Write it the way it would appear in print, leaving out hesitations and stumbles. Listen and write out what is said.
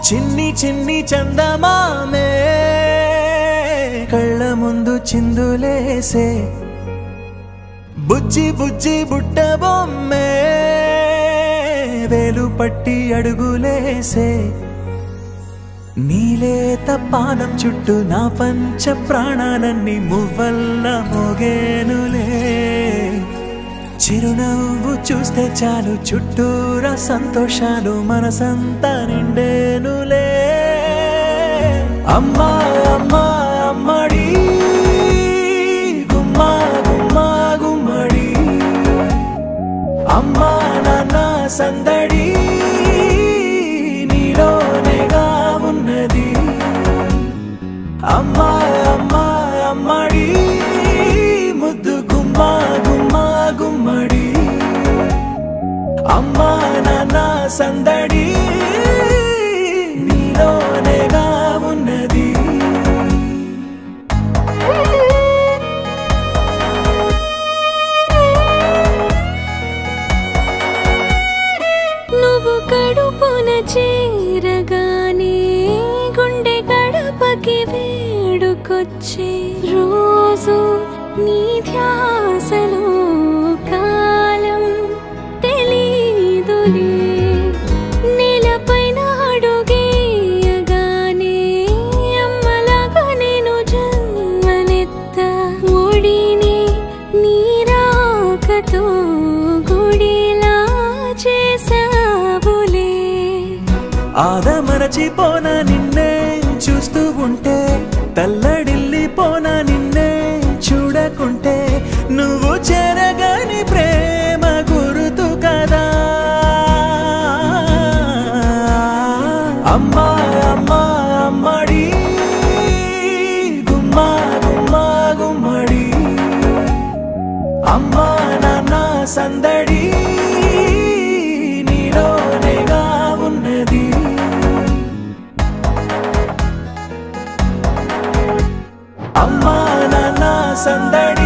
చిన్ని చిన్ని చందమామే కళ్ళ ముందు చిందులేసే బుజ్జి బుజ్జి బుట్ట బొమ్మే వేలు పట్టి అడుగులేసే నీలేత పానం చుట్టూ నా పంచ ప్రాణాలన్నీ మువ్వల్ల మోగేనులే చిరునవ్వు చూస్తే చాలు చుట్టూరా సంతోషాలు మనసంతా నిండేనులే అమ్మా అమ్మా అమ్మడి గుమ్మా గుమ్మా గుమ్మడి అమ్మా నాన్న సందడి నీలోనేగా ఉన్నది అమ్మా అమ్మా అమ్మడి ముద్దు గుమ్మా గుమ్మా గుమ్మడి అమ్మా నాన్న సందడి నీలోనేగా ఉన్నది నువ్వు కడుపున చేరగానే గుండె గడపకి వేడుకొచ్చే రోజు నీ ధ్యాసలో కాలం తెలీదులే నేలపైన అడుగేయగానే అమ్మలాగా నేను జన్మనెత్త ఒడిని నీ రాకతో గుడిలా చేసావులే ఆదమరచిపోనా నిన్నే చూస్తూ ఉంటే తల్లడిల్లిపోనా నిన్నే చూడకుంటే నువ్వు చెరగని ప్రేమ గురుతు కదా అమ్మా అమ్మా అమ్మడి గుమ్మా గుమ్మా గుమ్మడి అమ్మా నాన్న సందడి నీలోనేగా ఉన్నది అమ్మా నాన్న సందడి